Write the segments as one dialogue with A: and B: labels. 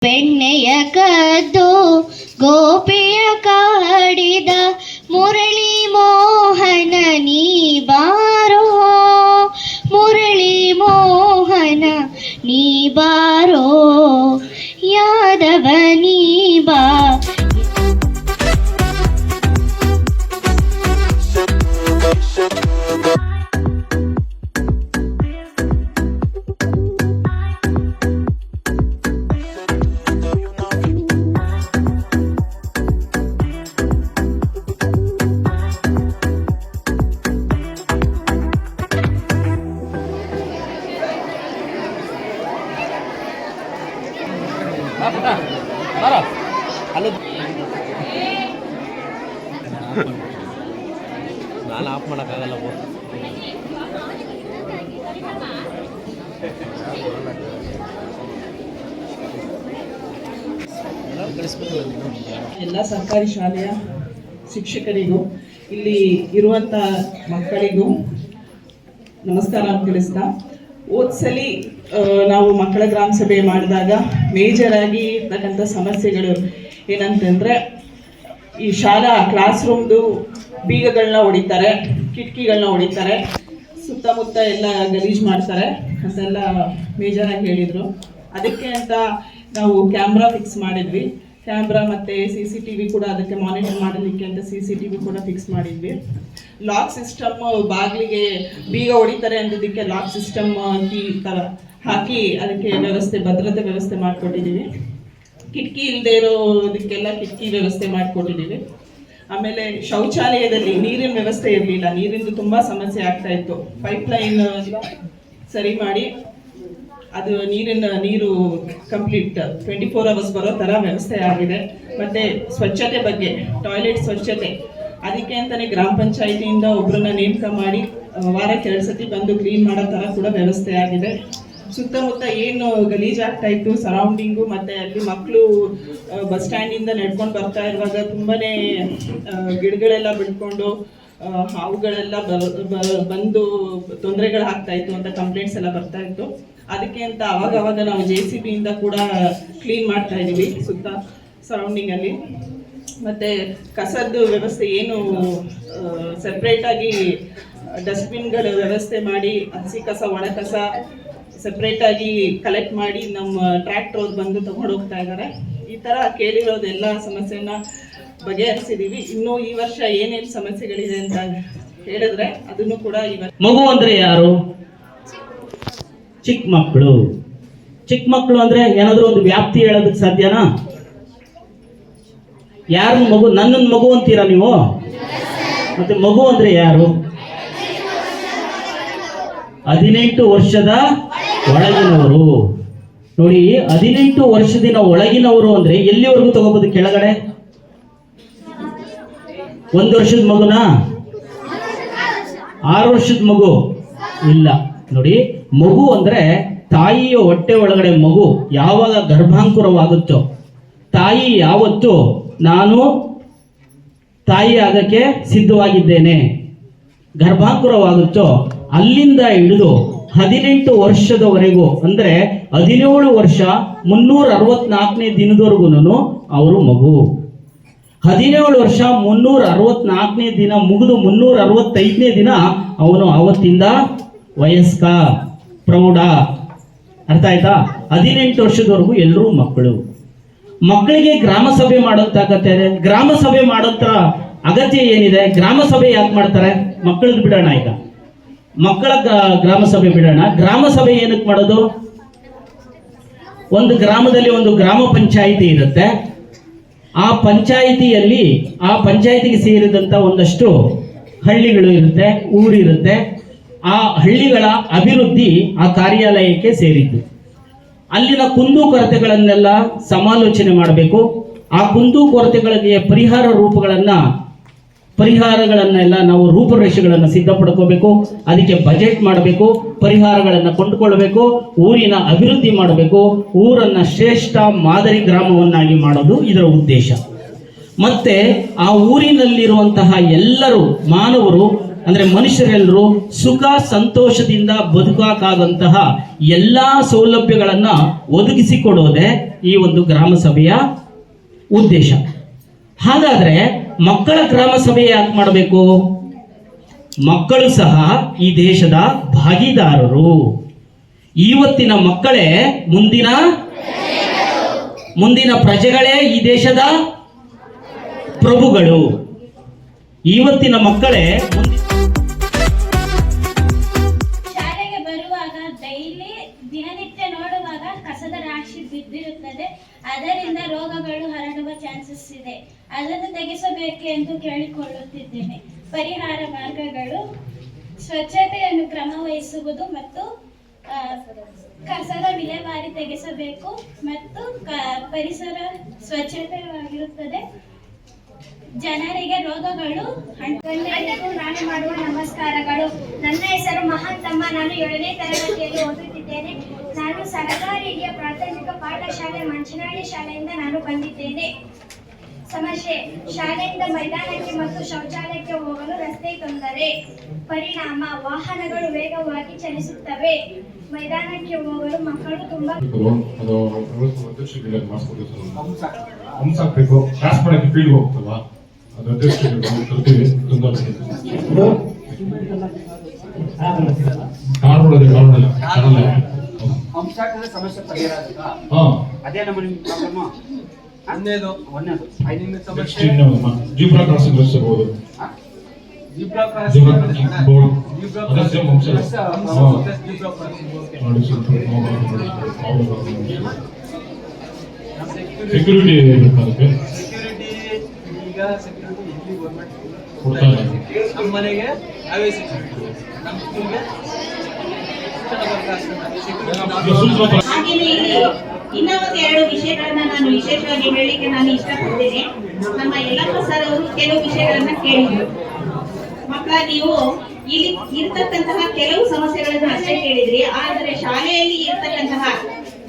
A: ಬೆಣ್ಣೆಯ ಕದ್ದು ಗೋಪಿಯ ಕಾಡಿದ ಮುರಳಿ ಮೋಹನ ನೀ ಬಾರೋ, ಮುರಳಿ ಮೋಹನ ನೀ ಬಾರೋ, ಯಾದವ ನೀ ಬಾ.
B: ನಾನು ಆಫ್ ಮಾಡೋಕ್ಕಾಗಲ್ಲ.
C: ಎಲ್ಲ ಸರ್ಕಾರಿ ಶಾಲೆಯ ಶಿಕ್ಷಕರಿಗೂ ಇಲ್ಲಿ ಇರುವಂಥ ಮಕ್ಕಳಿಗೂ ನಮಸ್ಕಾರ ತಿಳಿಸ್ತಾ, ಓದ್ಸಲಿ ನಾವು ಮಕ್ಕಳ ಗ್ರಾಮ ಸಭೆ ಮಾಡಿದಾಗ ಮೇಜರ್ ಆಗಿ ಇರ್ತಕ್ಕಂಥ ಸಮಸ್ಯೆಗಳು ಏನಂತಂದರೆ, ಈ ಶಾಲಾ ಕ್ಲಾಸ್ ರೂಮ್ದು ಬೀಗಗಳನ್ನ ಹೊಡಿತಾರೆ, ಕಿಟಕಿಗಳನ್ನ ಹೊಡಿತಾರೆ, ಸುತ್ತಮುತ್ತ ಎಲ್ಲ ಗಲೀಜು ಮಾಡ್ತಾರೆ ಅಂತೆಲ್ಲ ಮೇಜರಾಗಿ ಹೇಳಿದರು. ಅದಕ್ಕೆ ಅಂತ ನಾವು ಕ್ಯಾಮ್ರಾ ಫಿಕ್ಸ್ ಮಾಡಿದ್ವಿ. ಕ್ಯಾಮ್ರಾ ಮತ್ತು CCTV ಕೂಡ ಅದಕ್ಕೆ ಮಾನಿಟರ್ ಮಾಡಲಿಕ್ಕೆ ಅಂತ CCTV ಕೂಡ ಫಿಕ್ಸ್ ಮಾಡಿದ್ವಿ. ಲಾಕ್ ಸಿಸ್ಟಮ್, ಬಾಗಿಲಿಗೆ ಬೀಗ ಹೊಡಿತಾರೆ ಅಂದಿದ್ದಕ್ಕೆ ಲಾಕ್ ಸಿಸ್ಟಮ್ ಕೀ ಥರ ಹಾಕಿ ಅದಕ್ಕೆ ಭದ್ರತೆ ವ್ಯವಸ್ಥೆ ಮಾಡಿಕೊಟ್ಟಿದ್ದೀವಿ. ಕಿಟಕಿ ಇಲ್ಲದೆ ಇರೋದಕ್ಕೆಲ್ಲ ಕಿಟಕಿ ವ್ಯವಸ್ಥೆ ಮಾಡಿಕೊಟ್ಟಿದ್ದೀವಿ. ಆಮೇಲೆ ಶೌಚಾಲಯದಲ್ಲಿ ನೀರಿನ ವ್ಯವಸ್ಥೆ ಇರಲಿಲ್ಲ, ನೀರಿಂದು ತುಂಬ ಸಮಸ್ಯೆ ಆಗ್ತಾ ಇತ್ತು. ಪೈಪ್ಲೈನ್ ಸರಿ ಮಾಡಿ ಅದು ನೀರು ಕಂಪ್ಲೀಟ್ 24 hours ಬರೋ ಥರ ವ್ಯವಸ್ಥೆ ಆಗಿದೆ. ಮತ್ತು ಸ್ವಚ್ಛತೆ ಬಗ್ಗೆ, ಟಾಯ್ಲೆಟ್ ಸ್ವಚ್ಛತೆ, ಅದಕ್ಕೆ ಅಂತಲೇ ಗ್ರಾಮ ಪಂಚಾಯಿತಿಯಿಂದ ಒಬ್ಬರನ್ನ ನೇಮಕ ಮಾಡಿ ವಾರಕ್ಕೆ 2 ಸತಿ ಬಂದು ಕ್ಲೀನ್ ಮಾಡೋ ಥರ ಕೂಡ ವ್ಯವಸ್ಥೆ ಆಗಿದೆ. ಸುತ್ತಮುತ್ತ ಏನು ಗಲೀಜಾಗ್ತಾ ಇತ್ತು ಸರೌಂಡಿಂಗು, ಮತ್ತು ಅಲ್ಲಿ ಮಕ್ಕಳು ಬಸ್ ಸ್ಟ್ಯಾಂಡಿಂದ ನಡ್ಕೊಂಡು ಬರ್ತಾ ಇರುವಾಗ ತುಂಬಾ ಗಿಡಗಳೆಲ್ಲ ಬಿಡ್ಕೊಂಡು ಹಾವುಗಳೆಲ್ಲ ಬಂದು ತೊಂದರೆಗಳಾಗ್ತಾ ಇತ್ತು ಅಂತ ಕಂಪ್ಲೇಂಟ್ಸ್ ಎಲ್ಲ ಬರ್ತಾ ಇತ್ತು. ಅದಕ್ಕೆ ಅಂತ ಅವಾಗ ನಾವು JCB ಇಂದ ಕೂಡ ಕ್ಲೀನ್ ಮಾಡ್ತಾ ಇದ್ದೀವಿ ಸುತ್ತ ಸರೌಂಡಿಂಗಲ್ಲಿ. ಮತ್ತು ಕಸದ್ದು ವ್ಯವಸ್ಥೆ ಏನು ಸೆಪ್ರೇಟಾಗಿ ಡಸ್ಟ್ಬಿನ್ಗಳ ವ್ಯವಸ್ಥೆ ಮಾಡಿ, ಹಸಿ ಕಸ ಒಣ ಕಸ ಸೆಪ್ರೇಟಾಗಿ ಕಲೆಕ್ಟ್ ಮಾಡಿ ನಮ್ಮ ಟ್ರ್ಯಾಕ್ಟರ್ ಅವ್ರು ಬಂದು ತಗೊಂಡು ಹೋಗ್ತಾ ಇದ್ದಾರೆ. ಈ ಥರ ಕೇಳಿರೋದೆಲ್ಲ ಸಮಸ್ಯೆನ ಬಗೆಹರಿಸಿದ್ದೀವಿ. ಇನ್ನೂ ಈ ವರ್ಷ ಏನೇನು ಸಮಸ್ಯೆಗಳಿದೆ ಅಂತ ಹೇಳಿದ್ರೆ ಅದನ್ನು ಕೂಡ
D: ಮಗು ಅಂದ್ರೆ ಯಾರು? ಚಿಕ್ಕ ಮಕ್ಕಳು. ಚಿಕ್ಕ ಮಕ್ಕಳು ಅಂದ್ರೆ ಏನಾದ್ರೂ ಒಂದು ವ್ಯಾಪ್ತಿ ಹೇಳೋದಕ್ಕೆ ಸಾಧ್ಯನಾ? ಯಾರು ಮಗು? ನನ್ನ ಮಗು ಅಂತೀರಾ ನೀವು? ಮತ್ತೆ ಮಗು ಅಂದ್ರೆ ಯಾರು? 18 ವರ್ಷದ ಒಳಗಿನವರು. ನೋಡಿ, 18 ವರ್ಷದಿನ ಒಳಗಿನವರು ಅಂದ್ರೆ ಎಲ್ಲಿವರೆಗೂ ತಗೋಬಹುದು? ಕೆಳಗಡೆ 1 ವರ್ಷದ ಮಗುನಾ? 6 ವರ್ಷದ ಮಗು ಇಲ್ಲ. ನೋಡಿ, ಮಗು ಅಂದ್ರೆ ತಾಯಿಯ ಹೊಟ್ಟೆ ಒಳಗಡೆ ಮಗು ಯಾವಾಗ ಗರ್ಭಾಂಕುರವಾಗುತ್ತೋ, ತಾಯಿ ಯಾವತ್ತು ನಾನು ತಾಯಿ ಆಗಕ್ಕೆ ಸಿದ್ಧವಾಗಿದ್ದೇನೆ ಗರ್ಭಾಂಕುರವಾಗುತ್ತೋ ಅಲ್ಲಿಂದ ಹಿಡಿದು 18 ವರ್ಷದವರೆಗೂ, ಅಂದ್ರೆ 17 ವರ್ಷ 364ನೇ ದಿನದವರೆಗೂ ಅವರು ಮಗು. 17 ವರ್ಷ 364ನೇ ದಿನ ಮುಗಿದು 365ನೇ ದಿನ ಅವನು ಆವತ್ತಿಂದ ವಯಸ್ಕ, ಪ್ರೌಢ. ಅರ್ಥ ಆಯ್ತಾ? 18 ವರ್ಷದವರೆಗೂ ಎಲ್ಲರೂ ಮಕ್ಕಳು. ಮಕ್ಕಳಿಗೆ ಗ್ರಾಮ ಸಭೆ ಮಾಡೋಂತಾಗತ್ತೆ. ಗ್ರಾಮ ಸಭೆ ಮಾಡೋಂಥ ಅಗತ್ಯ ಏನಿದೆ? ಗ್ರಾಮ ಸಭೆ ಯಾಕೆ ಮಾಡ್ತಾರೆ? ಮಕ್ಕಳದ್ದು ಬಿಡೋಣ, ಈಗ ಮಕ್ಕಳ ಗ್ರಾಮ ಸಭೆ ಬಿಡೋಣ. ಗ್ರಾಮ ಸಭೆ ಏನಕ್ಕೆ ಮಾಡೋದು? ಒಂದು ಗ್ರಾಮದಲ್ಲಿ ಒಂದು ಗ್ರಾಮ ಪಂಚಾಯಿತಿ ಇರುತ್ತೆ. ಆ ಪಂಚಾಯಿತಿಯಲ್ಲಿ ಆ ಪಂಚಾಯಿತಿಗೆ ಸೇರಿದಂತ ಒಂದಷ್ಟು ಹಳ್ಳಿಗಳು ಇರುತ್ತೆ, ಊರಿರುತ್ತೆ. ಆ ಹಳ್ಳಿಗಳ ಅಭಿವೃದ್ಧಿ ಆ ಕಾರ್ಯಾಲಯಕ್ಕೆ ಸೇರಿದ್ದು. ಅಲ್ಲಿನ ಕುಂದು ಕೊರತೆಗಳನ್ನೆಲ್ಲ ಸಮಾಲೋಚನೆ ಮಾಡಬೇಕು. ಆ ಕುಂದು ಕೊರತೆಗಳಿಗೆ ಪರಿಹಾರಗಳನ್ನೆಲ್ಲ ನಾವು ರೂಪುರೇಷೆಗಳನ್ನು ಸಿದ್ಧಪಡ್ಕೋಬೇಕು. ಅದಕ್ಕೆ ಬಜೆಟ್ ಮಾಡಬೇಕು, ಪರಿಹಾರಗಳನ್ನು ಕೊಂಡುಕೊಳ್ಳಬೇಕು, ಊರಿನ ಅಭಿವೃದ್ಧಿ ಮಾಡಬೇಕು, ಊರನ್ನ ಶ್ರೇಷ್ಠ ಮಾದರಿ ಗ್ರಾಮವನ್ನಾಗಿ ಮಾಡೋದು ಇದರ ಉದ್ದೇಶ. ಮತ್ತೆ ಆ ಊರಿನಲ್ಲಿರುವಂತಹ ಎಲ್ಲರೂ ಮಾನವರು ಅಂದ್ರೆ ಮನುಷ್ಯರೆಲ್ಲರೂ ಸುಖ ಸಂತೋಷದಿಂದ ಬದುಕಾಕಾದಂತಹ ಎಲ್ಲಾ ಸೌಲಭ್ಯಗಳನ್ನ ಒದಗಿಸಿಕೊಡೋದೇ ಈ ಒಂದು ಗ್ರಾಮ ಸಭೆಯ ಉದ್ದೇಶ. ಹಾಗಾದ್ರೆ ಮಕ್ಕಳ ಗ್ರಾಮ ಸಭೆ ಯಾಕೆ ಮಾಡಬೇಕು? ಮಕ್ಕಳು ಸಹ ಈ ದೇಶದ ಭಾಗಿದಾರರು. ಇವತ್ತಿನ ಮಕ್ಕಳೇ ಮುಂದಿನ ಪ್ರಜೆಗಳೇ ಈ ದೇಶದ ಪ್ರಭುಗಳು. ಇವತ್ತಿನ ಮಕ್ಕಳೇ
E: ಶಾಲೆಗೆ ಬರುವಾಗ ಡೈಲಿ ದಿನನಿತ್ಯ ನೋಡುವಾಗ ಕಸದ ರಾಶಿ ಬಿದ್ದಿರುತ್ತದೆ. ಅದರಿಂದ ರೋಗಗಳು ಹರಡುವ ಚಾನ್ಸಸ್ ಇದೆ. ಅದನ್ನು ತೆಗೆಸಬೇಕು ಎಂದು ಕೇಳಿಕೊಳ್ಳುತ್ತಿದ್ದೇನೆ. ಪರಿಹಾರ ಮಾರ್ಗಗಳು ಸ್ವಚ್ಛತೆಯನ್ನು ಕ್ರಮವಹಿಸುವುದು ಮತ್ತು ಕಸದ ವಿಲೇವಾರಿ ತೆಗೆಸಬೇಕು ಮತ್ತು ಪರಿಸರ ಸ್ವಚ್ಛತೆಯಾಗಿರುತ್ತದೆ. ಜನರಿಗೆ ರೋಗಗಳು
F: ಎಲ್ಲರಿಗೂ ನಾನು ಮಾಡುವ ನಮಸ್ಕಾರಗಳು. ನನ್ನ ಹೆಸರು ಮಹಾಂತಮ್ಮ. ನಾನು 7ನೇ ತರಗತಿಯಲ್ಲಿ ಓದುತ್ತಿದ್ದೇನೆ. ನಾನು ಸರ್ಕಾರಿ ಹಿರಿಯ ಪ್ರಾಥಮಿಕ ಪಾಠಶಾಲೆ ಮಂಚನಹಳ್ಳಿ ಶಾಲೆಯಿಂದ ನಾನು ಬಂದಿದ್ದೇನೆ. ಸಮಸ್ಯೆ: ಶಾಲೆಯಿಂದ ಮೈದಾನಕ್ಕೆ ಮತ್ತು ಶೌಚಾಲಯಕ್ಕೆ ಹೋಗಲು ರಸ್ತೆ ತೊಂದರೆ. ಪರಿಣಾಮ: ವಾಹನಗಳು ವೇಗವಾಗಿ ಚಲಿಸುತ್ತವೆ. ಮೈದಾನಕ್ಕೆ ಹೋಗಲು ಮಕ್ಕಳು ತುಂಬಾ
G: ಹಂಸಾಕ್ಬೇಕು. ಕ್ಲಾಸ್ ಮಾಡಕ್ಕೆ ಫೀಲ್ಡ್ ಹೋಗ್ತಲ್ಲ, ಅದು ಅಧ್ಯಕ್ಷರಿಗೆ ತರ್ತೀವಿ.
H: ಸಮಸ್ಯೆ ಪರಿಹಾರ ಆಗುತ್ತಾ? ಅದೇ ನಮ್ಮ ಪ್ರಾಬ್ಲಮ್. ಒಂದೇದು 5 ಸಮಸ್ಯೆ
G: ಜೀಬ್ರಾ ಕ್ರಾಸಿಂಗ್ ರಸ್ತೆಬಹುದು. ಸೆಕ್ಯೂರಿಟಿ ಬೇಕಾಗುತ್ತೆ.
H: ಈಗ ಸೆಕ್ಯೂರಿಟಿ ಇಲ್ಲಿ ಗೌರ್ಮೆಂಟ್
G: ಕೊಡ್ತಾರೆ.
H: ನಮ್ಮ ಮನೆಗೆ ಅವೇ ಸೆಕ್ಯೂರಿಟಿ, ನಮ್ಮ ಸ್ಕೂಲ್ಗೆ
I: ಹಾಗೆಯೇ ಇಲ್ಲಿ ಇನ್ನೂ ಒಂದು 2 ವಿಷಯಗಳನ್ನ ನಾನು ವಿಶೇಷವಾಗಿ ಹೇಳಲಿಕ್ಕೆ ನಾನು ಇಷ್ಟಪಡ್ತೇನೆ. ನಮ್ಮ ಯಲ್ಲಪ್ಪ ಸರ್ ಅವರು ಕೆಲವು ವಿಷಯಗಳನ್ನ ಕೇಳಿದ್ರು. ಮಕ್ಕಳ, ನೀವು ಇಲ್ಲಿ ಇರ್ತಕ್ಕಂತಹ ಕೆಲವು ಸಮಸ್ಯೆಗಳನ್ನ ಅಷ್ಟೇ ಕೇಳಿದ್ರಿ, ಆದರೆ ಶಾಲೆಯಲ್ಲಿ ಇರ್ತಕ್ಕಂತಹ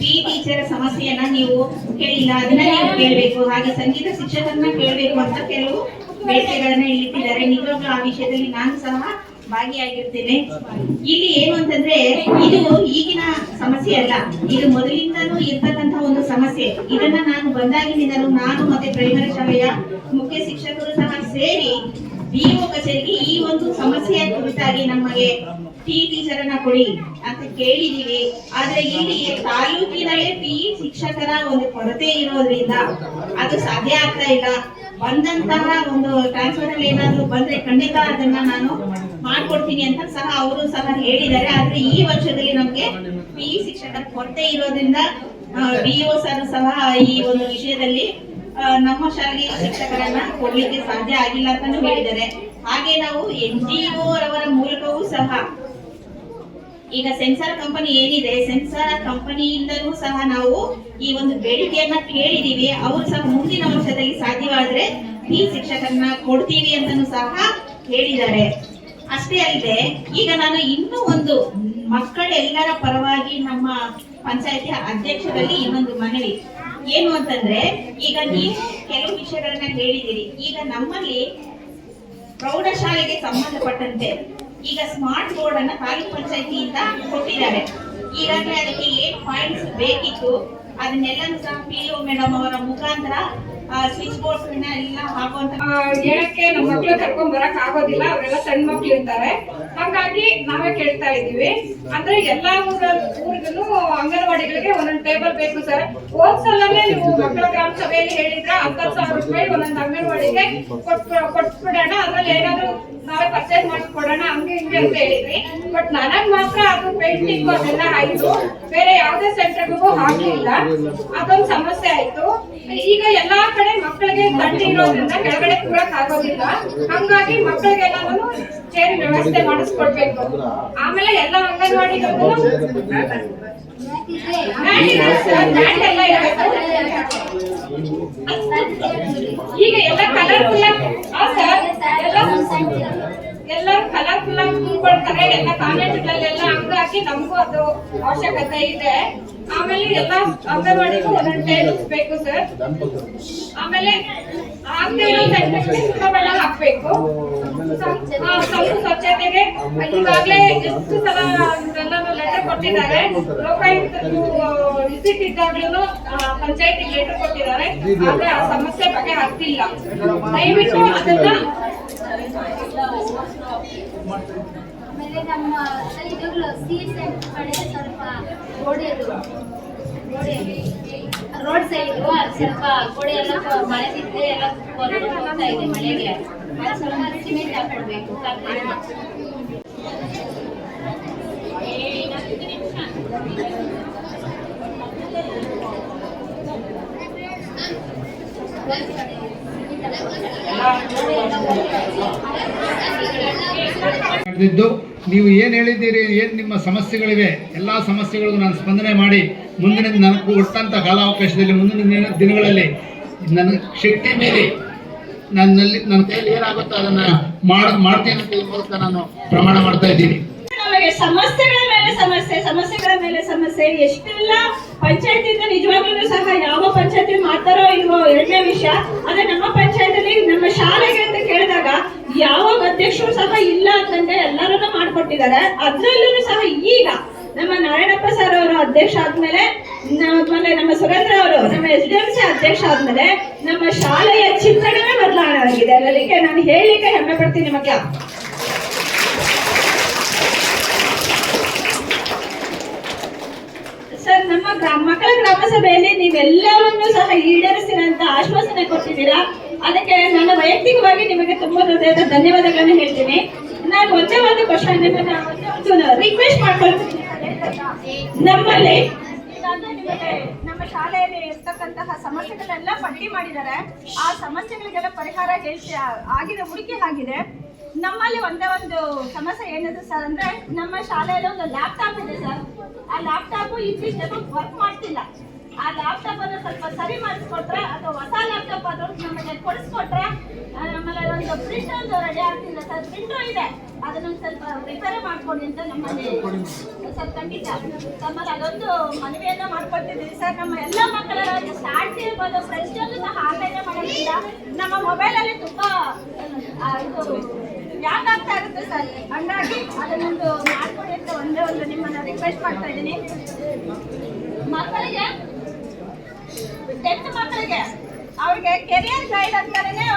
I: ಟೀಚರ್ ಸಮಸ್ಯೆಯನ್ನ ನೀವು ಕೇಳಿಲ್ಲ. ಅದನ್ನ ನೀವು ಕೇಳಬೇಕು. ಹಾಗೆ ಸಂಗೀತ ಶಿಕ್ಷಕರನ್ನ ಕೇಳಬೇಕು ಅಂತ ಕೆಲವು ಬೇಡಿಕೆಗಳನ್ನ ಇಟ್ಟಿದ್ದಾರೆ. ನಿಜವಾಗ್ಲೂ ಆ ವಿಷಯದಲ್ಲಿ ನಾನು ಸಹ ಭಾಗಿಯಾಗಿರ್ತೇನೆ. ಇಲ್ಲಿ ಏನು ಅಂತಂದ್ರೆ, ಇದು ಈಗಿನ ಸಮಸ್ಯೆ ಅಲ್ಲ, ಇದು ಮೊದಲಿಂದನೂ ಇರ್ತಕ್ಕಂತಹ ಒಂದು ಸಮಸ್ಯೆ. ಇದನ್ನ ನಾನು ಬಂದಾಗಿನಿಂದಲೂ ನಾನು ಮತ್ತೆ ಪ್ರೈಮರಿ ಶಾಲೆಯ ಮುಖ್ಯ ಶಿಕ್ಷಕರು ಸಹ ಸೇರಿ BO ಕಚೇರಿಗೆ ಈ ಒಂದು ಸಮಸ್ಯೆಯ ಕುರಿತಾಗಿ ನಮಗೆ ಟೀಚರ್ ಅನ್ನ ಕೊಡಿ ಅಂತ ಕೇಳಿದೀವಿ. ಆದ್ರೆ ಇಲ್ಲಿ ತಾಲೂಕಿನಲ್ಲಿ ಶಿಕ್ಷಕರ ಒಂದು ಕೊರತೆ ಇರೋದ್ರಿಂದ ಅದು ಸಾಧ್ಯ ಆಗ್ತಾ ಇಲ್ಲ. ಬಂದಂತಹ ಒಂದು ಟ್ರಾನ್ಸ್ಫರ್ ಅಲ್ಲಿ ಏನಾದ್ರು ಬಂದ್ರೆ ಖಂಡಿತ ಅದನ್ನ ನಾನು ಮಾಡ್ಕೊಡ್ತೀನಿ ಅಂತ ಸಹ ಅವರು ಸಹ ಹೇಳಿದ್ದಾರೆ. ಆದ್ರೆ ಈ ವರ್ಷದಲ್ಲಿ ನಮ್ಗೆ ಶಿಕ್ಷಕರ ಕೊರತೆ ಇರೋದ್ರಿಂದ BO ಸರ್ ಸಹ ಈ ಒಂದು ವಿಷಯದಲ್ಲಿ ನಮ್ಮ ಶಾಲೆಗೆ ಶಿಕ್ಷಕರನ್ನ ಕೊಡ್ಲಿಕ್ಕೆ ಸಾಧ್ಯ ಆಗಿಲ್ಲ ಅಂತಾನು ಹೇಳಿದ್ದಾರೆ. ಹಾಗೆ ನಾವು NGO ರವರ ಮೂಲಕವೂ ಸಹ ಈಗ ಸೆನ್ಸಾರ್ ಕಂಪನಿ ಏನಿದೆ, ಸೆನ್ಸಾರ್ ಕಂಪನಿಯಿಂದಲೂ ಸಹ ನಾವು ಈ ಒಂದು ಬೇಡಿಕೆಯನ್ನ ಕೇಳಿದೀವಿ. ಅವರು ಸಹ ಮುಂದಿನ ವರ್ಷದಲ್ಲಿ ಸಾಧ್ಯವಾದ್ರೆ ಶಿಕ್ಷಕರನ್ನ ಕೊಡ್ತೀವಿ ಅಂತಾನು ಸಹ ಹೇಳಿದ್ದಾರೆ. ಅಷ್ಟೇ ಅಲ್ಲದೆ ಈಗ ನಾನು ಇನ್ನೂ ಒಂದು ಮಕ್ಕಳೆಲ್ಲರ ಪರವಾಗಿ ನಮ್ಮ ಪಂಚಾಯತಿ ಅಧ್ಯಕ್ಷರಲ್ಲಿ ಇನ್ನೊಂದು ಮನವಿ ಏನು ಅಂತಂದ್ರೆ, ಈಗ ನೀವು ಕೆಲವು ವಿಷಯಗಳನ್ನ ಹೇಳಿದಿರಿ. ಈಗ ನಮ್ಮಲ್ಲಿ ಪ್ರೌಢಶಾಲೆಗೆ ಸಂಬಂಧಪಟ್ಟಂತೆ ಈಗ ಸ್ಮಾರ್ಟ್ ಬೋರ್ಡ್ ಅನ್ನ ತಾಲೂಕ್ ಪಂಚಾಯತಿಯಿಂದ ಕೊಟ್ಟಿದ್ದಾರೆ. ಈಗಾಗಲೇ ಅದಕ್ಕೆ ಏನು ಪಾಯಿಂಟ್ಸ್ ಬೇಕಿತ್ತು ಅದನ್ನೆಲ್ಲ ಸಹ PO ಮೇಡಮ್ ಅವರ ಮುಖಾಂತರ ಸ್ವಿಚ್ ಬೋರ್ಡ್ಸ್ ಎಲ್ಲ ಹಾಕುವಂತ
J: ಹೇಳಕ್ಕೆ ನಮ್ಮ ಮಕ್ಳು ಕರ್ಕೊಂಡ್ ಬರಕ್ ಆಗೋದಿಲ್ಲ. ಅವರೆಲ್ಲ ಸಣ್ಣ ಮಕ್ಳು ಇರ್ತಾರೆ. ಹಾಗಾಗಿ ನಾವೇ ಕೇಳ್ತಾ ಇದೀವಿ. ಅಂದ್ರೆ ಎಲ್ಲಾ ಊರಿಗೂ ಅಂಗನವಾಡಿಗಳಿಗೆ ಒಂದೊಂದು ಟೇಬಲ್ ಬೇಕು ಸರ್. ಹೋದ್ಸಲನೇ ನೀವು ಮಕ್ಕಳ ಗ್ರಾಮ ಸಭೆಯಲ್ಲಿ ಹೇಳಿದ್ರ 10,000 ರೂಪಾಯಿ ಒಂದೊಂದು ಅಂಗನವಾಡಿಗೆ ಕೊಟ್ಬಿಡೋಣ, ಅದ್ರಲ್ಲಿ ಏನಾದ್ರು ನಾವೇ ಪರ್ಚೇಸ್ ಮಾಡಿಕೊಡೋಣ ಹಂಗೆ ಹಿಂಗೆ ಅಂತ ಹೇಳಿದ್ರಿ. ಬಟ್ ನನಗ್ ಮಾತ್ರ ಅದು ಪೇಂಟಿಂಗ್ ಅದೆಲ್ಲ ಆಯ್ತು, ಬೇರೆ ಯಾವ್ದೇ ಸೆಂಟರ್ಗೂ ಹಾಕಲಿಲ್ಲ. ಅದೊಂದು ಸಮಸ್ಯೆ ಆಯ್ತು. ಈಗ ಎಲ್ಲಾ ಕಡೆ ಮಕ್ಕಳಿಗೆ ತಂಡಿ ಇರೋದ್ರಿಂದ ಕೆಳಗಡೆ ಕೂರಕ್ ಆಗೋದಿಲ್ಲ. ಹಂಗಾಗಿ ಮಕ್ಕಳಿಗೆ ಎಲ್ಲಾನು ಚೇರ್ ವ್ಯವಸ್ಥೆ ಮಾಡಿಸ್ಕೊಡ್ಬೇಕು. ಆಮೇಲೆ ಎಲ್ಲ ಅಂಗನವಾಡಿಗಳಿಗೂ ಈಗ ಎಲ್ಲ ಕಲರ್ಫುಲ್ ಎಲ್ಲರೂ ಕಲರ್ಫುಲ್ ಆಗಿ ಮಾಡ್ತಾರೆ ಎಲ್ಲ ಕಾಲೇಜುಗಳಲ್ಲೆಲ್ಲ ಹಂಗಾಗಿ ನಮಗೂ ಅದು ಅವಶ್ಯಕತೆ ಇದೆ. ಆಮೇಲೆ ಎಲ್ಲ ಅಂಗನವಾಡಿಗೂ ಒಂದೊಂದು ಟೇಬಲ್ಸ್ ಬೇಕು ಸರ್. ಆಮೇಲೆ ಬಣ್ಣ ಹಾಕ್ಬೇಕು. ಸಂಪು ಸ್ವಚ್ಛತೆಗೆ ಈಗಾಗಲೇ ಎಷ್ಟು ಸಲ ಎಲ್ಲರೂ ಲೆಟರ್ ಕೊಟ್ಟಿದ್ದಾರೆ. ಲೋಕಾಯುಕ್ತದ್ದು ವಿಸಿಟ್ ಇದ್ದಾಗ್ಲೂ ಪಂಚಾಯತಿಗೆ ಲೆಟರ್ ಕೊಟ್ಟಿದ್ದಾರೆ. ಆದ್ರೆ ಆ ಸಮಸ್ಯೆ ಬಗ್ಗೆ ಆಗ್ತಿಲ್ಲ. ದಯವಿಟ್ಟು ಅದನ್ನ
F: ಆಮೇಲೆ ನಮ್ಮ ಇದುಗಳು ಸೀಟ್ ಕಡೆ ಸ್ವಲ್ಪ ರೋಡ್ ಸೈಡ್ ಸ್ವಲ್ಪ ಗೋಡೆ ಎಲ್ಲ ಮಳೆ ಬಿದ್ದರೆ ಎಲ್ಲ ಹೋಗ್ತಾ ಇದೆ ಮಳೆಗೆ. ಅದು ಸ್ವಲ್ಪ ಸಿಮೆಂಟ್ ಹಾಕೊಡ್ಬೇಕು.
K: ನಡೆದಿದ್ದು ನೀವು ಏನು ಹೇಳಿದ್ದೀರಿ, ಏನು ನಿಮ್ಮ ಸಮಸ್ಯೆಗಳಿವೆ, ಎಲ್ಲ ಸಮಸ್ಯೆಗಳಿಗೂ ನಾನು ಸ್ಪಂದನೆ ಮಾಡಿ ಮುಂದಿನ ನನಗೆ ಕೊಟ್ಟಂಥ ಕಾಲಾವಕಾಶದಲ್ಲಿ ಮುಂದಿನ ದಿನಗಳಲ್ಲಿ ನನ್ನ ಶಕ್ತಿ ಮೀರಿ ನನ್ನ ಕೈಯಲ್ಲಿ ಏನಾಗುತ್ತೋ ಅದನ್ನು ಮಾಡ್ತೀನಿ ಅಂತ ಈ ಮೂಲಕ ನಾನು ಪ್ರಮಾಣ ಮಾಡ್ತಾ ಇದ್ದೀನಿ.
I: ನಮಗೆ ಸಮಸ್ಯೆಗಳ ಮೇಲೆ ಸಮಸ್ಯೆ ಎಷ್ಟೆಲ್ಲ ಪಂಚಾಯತಿಯಿಂದ ನಿಜವಾಗ್ಲೂ ಸಹ ಯಾವ ಪಂಚಾಯತಿ ಮಾಡ್ತಾರೋ ಇಲ್ವೋ ಎರಡನೇ ವಿಷಯ. ಆದ್ರೆ ನಮ್ಮ ಪಂಚಾಯತಿಯಲ್ಲಿ ನಮ್ಮ ಶಾಲೆಗೆ ಅಂತ ಕೇಳಿದಾಗ ಯಾವ ಅಧ್ಯಕ್ಷರು ಸಹ ಇಲ್ಲ ಅಂತಂದ್ರೆ ಎಲ್ಲರನ್ನ ಮಾಡ್ಕೊಟ್ಟಿದ್ದಾರೆ. ಅದ್ರಲ್ಲೂ ಸಹ ಈಗ ನಮ್ಮ ನಾರಾಯಣಪ್ಪ ಸರ್ ಅವರು ಅಧ್ಯಕ್ಷ ಆದ್ಮೇಲೆ, ನಮ್ಮ ಸುರೇಂದ್ರ ಅವರು ನಮ್ಮ SDMC ಅಧ್ಯಕ್ಷ ಆದ್ಮೇಲೆ ನಮ್ಮ ಶಾಲೆಯ ಚಿತ್ರಣವೇ ಬದಲಾವಣೆ ಆಗಿದೆ. ಅದಕ್ಕೆ ನಾನು ಹೇಳಿಕ್ಕೆ ಹೆಮ್ಮೆ ಪಡ್ತೀನಿ ನಿಮಗೆ. ಸರ್, ನಮ್ಮ ಮಕ್ಕಳ ಗ್ರಾಮ ಸಭೆಯಲ್ಲಿ ನೀವೆಲ್ಲವನ್ನೂ ಸಹ ಈಡೇರಿಸಿದಂತ ಆಶ್ವಾಸನೆ ಕೊಟ್ಟಿದ್ದೀರಾ. ಅದಕ್ಕೆ ನನ್ನ ವೈಯಕ್ತಿಕವಾಗಿ ನಿಮಗೆ ತುಂಬಾ ಹೃದಯದ ಧನ್ಯವಾದಗಳನ್ನು ಹೇಳ್ತೀನಿ. ನಾನು ಒಂದೇ ಒಂದು ಕ್ವಶನ್ ರಿಕ್ವೆಸ್ಟ್ ಮಾಡ್ಕೊಳ್ತೀನಿ. ನಮ್ಮಲ್ಲಿ ನಮ್ಮ ಶಾಲೆಯಲ್ಲಿ ಇರ್ತಕ್ಕಂತಹ ಸಮಸ್ಯೆಗಳೆಲ್ಲ ಪಟ್ಟಿ ಮಾಡಿದ್ದಾರೆ. ಆ ಸಮಸ್ಯೆಗಳಿಗೆಲ್ಲ ಪರಿಹಾರ ಆಗಿದೆ, ಹುಡುಕಿ ಆಗಿದೆ. ನಮ್ಮಲ್ಲಿ ಒಂದೇ ಒಂದು ಸಮಸ್ಯೆ ಏನಿದೆ ಸರ್ ಅಂದ್ರೆ, ನಮ್ಮ ಶಾಲೆಯಲ್ಲಿ ಒಂದು ಲ್ಯಾಪ್ಟಾಪ್ ಇದೆ ಸರ್. ಆ ಲ್ಯಾಪ್ಟಾಪ್ ಇತ್ತೀಚೆಗೆ ವರ್ಕ್ ಮಾಡ್ತಿಲ್ಲ. ಆ ಲ್ಯಾಪ್ಟಾಪ್ ಅನ್ನು ಸ್ವಲ್ಪ ಸರಿ ಮಾಡಿಸ್ಕೊಟ್ರೆ ಅಥವಾ ಹೊಸ ಲ್ಯಾಪ್ಟಾಪ್ ಅದು ನಮಗೆ ಕೊಡಿಸ್ಕೊಟ್ರೆ, ಆಮೇಲೆ ಒಂದು ಪ್ರಿಂಟ್ ರೆಡಿ ಆಗ್ತಿಲ್ಲ ಸರ್. ಪ್ರಿಂಟು ಇದೆ, ಅದನ್ನು ಸ್ವಲ್ಪ ರಿಪೇರಿ ಮಾಡ್ಕೊಡಿ ಅಂತ ನಮ್ಮಲ್ಲಿ ಸರ್ ಖಂಡಿತ ನಮ್ಮಲ್ಲಿ ಅದೊಂದು ಮನವಿಯನ್ನ ಮಾಡ್ಕೊಳ್ತಿದ್ದೀವಿ ಸರ್. ನಮ್ಮ ಎಲ್ಲ ಮಕ್ಕಳ ಸ್ಟಾರ್ಟ್ ಇರ್ಬೋದು, ಪ್ರತಿಯೊಂದು ಸಹ ಆನ್ಲೈನ್ ಮಾಡೋದ್ರಿಂದ ನಮ್ಮ ಮೊಬೈಲಲ್ಲಿ ತುಂಬಾ ಇದು ಯಾಕೆ ಆಗ್ತಾ ಇರುತ್ತೆ ಸರ್. ಹಂಗಾಗಿ ಅದನ್ನೊಂದು ಮಾಡ್ಕೊಡಿ ಅಂತ ಒಂದೇ ಒಂದು ನಿಮ್ಮನ್ನ ರಿಕ್ವೆಸ್ಟ್ ಮಾಡ್ತಾ ಇದ್ದೀನಿ. ಮಕ್ಕಳಿಗೆ 10th ಮಕ್ಕಳಿಗೆ ಅವ್ರಿಗೆ ಕೆರಿಯರ್ ಗೈಡ್ ಅಂತಾನೆ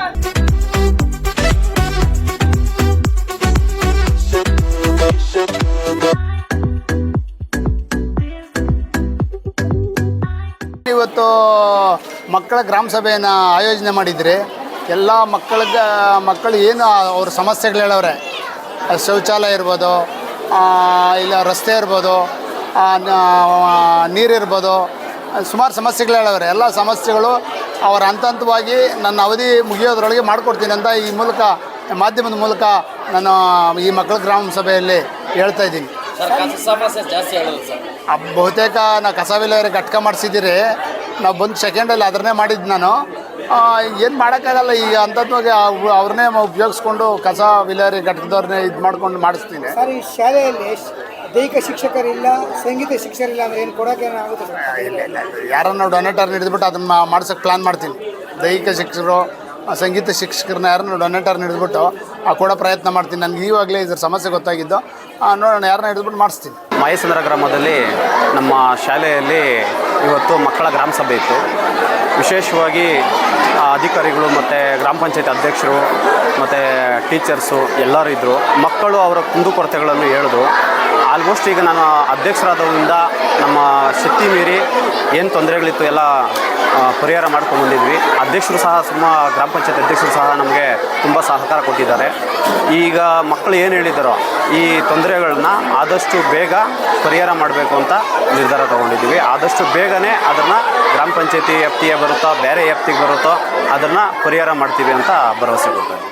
K: ಇವತ್ತು ಮಕ್ಕಳ ಗ್ರಾಮ ಸಭೆಯನ್ನು ಆಯೋಜನೆ ಮಾಡಿದರೆ ಎಲ್ಲ ಮಕ್ಕಳು ಏನು ಅವ್ರ ಸಮಸ್ಯೆಗಳು ಹೇಳವ್ರೆ, ಶೌಚಾಲಯ ಇರ್ಬೋದು, ಇಲ್ಲ ರಸ್ತೆ ಇರ್ಬೋದು, ನೀರಿರ್ಬೋದು, ಸುಮಾರು ಸಮಸ್ಯೆಗಳು ಹೇಳವ್ರೆ. ಎಲ್ಲ ಸಮಸ್ಯೆಗಳು ಅವರ ಹಂತವಾಗಿ ನನ್ನ ಅವಧಿ ಮುಗಿಯೋದ್ರೊಳಗೆ ಮಾಡಿಕೊಡ್ತೀನಿ ಅಂತ ಈ ಮೂಲಕ ಮಾಧ್ಯಮದ ಮೂಲಕ ನಾನು ಈ ಮಕ್ಕಳ ಗ್ರಾಮ ಸಭೆಯಲ್ಲಿ ಹೇಳ್ತಾ ಇದ್ದೀನಿ. ಬಹುತೇಕ ನಾವು ಕಸ ವಿಲೇವಾರಿ ಘಟಕ ಮಾಡಿಸಿದ್ದೀರಿ. ನಾವು ಬಂದು ಸೆಕೆಂಡಲ್ಲಿ ಅದನ್ನೇ ಮಾಡಿದ್ದು ನಾನು. ಏನು ಮಾಡೋಕ್ಕಾಗಲ್ಲ, ಈಗ ಅಂಥದ್ವಾಗಿ ಅವ್ರನ್ನೇ ಉಪಯೋಗಿಸ್ಕೊಂಡು ಕಸ ವಿಲೇವಾರಿ ಘಟಕದವ್ರನ್ನೇ ಇದು ಮಾಡ್ಕೊಂಡು ಮಾಡಿಸ್ತೀನಿ.
L: ಸರ್, ಈ ಶಾಲೆಯಲ್ಲಿ ದೈಹಿಕ ಶಿಕ್ಷಕರಿಲ್ಲ, ಸಂಗೀತ ಶಿಕ್ಷಕರಿಲ್ಲ ಅಂದರೆ ಏನು ಕೊಡೋಕೆ ಆಗುತ್ತೆ ಸರ್?
K: ಇಲ್ಲ, ಯಾರನ್ನ ಡೊನೇಟರ್ ಹಿಡಿದ್ಬಿಟ್ಟು ಅದನ್ನು ಮಾಡ್ಸೋಕ್ಕೆ ಪ್ಲ್ಯಾನ್ ಮಾಡ್ತೀನಿ. ದೈಹಿಕ ಶಿಕ್ಷಕರು, ಸಂಗೀತ ಶಿಕ್ಷಕರನ್ನ ಯಾರನ್ನ ಡೊನೇಟರ್ ಹಿಡಿದ್ಬಿಟ್ಟು ಕೊಡೋ ಪ್ರಯತ್ನ ಮಾಡ್ತೀನಿ. ನನಗೆ ಇವಾಗಲೇ ಇದ್ರ ಸಮಸ್ಯೆ ಗೊತ್ತಾಗಿದ್ದು, ನೋಡೋಣ ಯಾರನ್ನ ಹಿಡಿದ್ಬಿಟ್ಟು ಮಾಡಿಸ್ತೀನಿ.
B: ಮಹೇಸಂದ್ರ ಗ್ರಾಮದಲ್ಲಿ ನಮ್ಮ ಶಾಲೆಯಲ್ಲಿ ಇವತ್ತು ಮಕ್ಕಳ ಗ್ರಾಮ ಸಭೆ ಇತ್ತು. ವಿಶೇಷವಾಗಿ ಅಧಿಕಾರಿಗಳು ಮತ್ತು ಗ್ರಾಮ ಪಂಚಾಯತ್ ಅಧ್ಯಕ್ಷರು ಮತ್ತು ಟೀಚರ್ಸು ಎಲ್ಲರೂ ಇದ್ದರು. ಮಕ್ಕಳು ಅವರ ಕುಂದುಕೊರತೆಗಳನ್ನು ಹೇಳಿದ್ರು. ಆಲ್ಮೋಸ್ಟ್ ಈಗ ನಾನು ಅಧ್ಯಕ್ಷರಾದವರಿಂದ ನಮ್ಮ ಶಕ್ತಿ ಮೀರಿ ಏನು ತೊಂದರೆಗಳಿತ್ತು ಎಲ್ಲ ಪರಿಹಾರ ಮಾಡ್ಕೊಂಡ್ಬಂದಿದ್ವಿ. ಅಧ್ಯಕ್ಷರು ಸಹ ಗ್ರಾಮ ಪಂಚಾಯತ್ ಅಧ್ಯಕ್ಷರು ಸಹ ನಮಗೆ ತುಂಬ ಸಹಕಾರ ಕೊಟ್ಟಿದ್ದಾರೆ. ಈಗ ಮಕ್ಕಳು ಏನು ಹೇಳಿದ್ದಾರೋ ಈ ತೊಂದರೆಗಳನ್ನ ಆದಷ್ಟು ಬೇಗ ಪರಿಹಾರ ಮಾಡಬೇಕು ಅಂತ ನಿರ್ಧಾರ ತೊಗೊಂಡಿದ್ದೀವಿ. ಆದಷ್ಟು ಬೇಗನೆ ಅದನ್ನು ಗ್ರಾಮ ಪಂಚಾಯತಿ ವ್ಯಾಪ್ತಿಗೆ ಬರುತ್ತೋ ಬೇರೆ ವ್ಯಾಪ್ತಿಗೆ ಬರುತ್ತೋ ಅದನ್ನು ಪರಿಹಾರ ಮಾಡ್ತೀವಿ ಅಂತ ಭರವಸೆ ಕೊಡ್ತಾರೆ.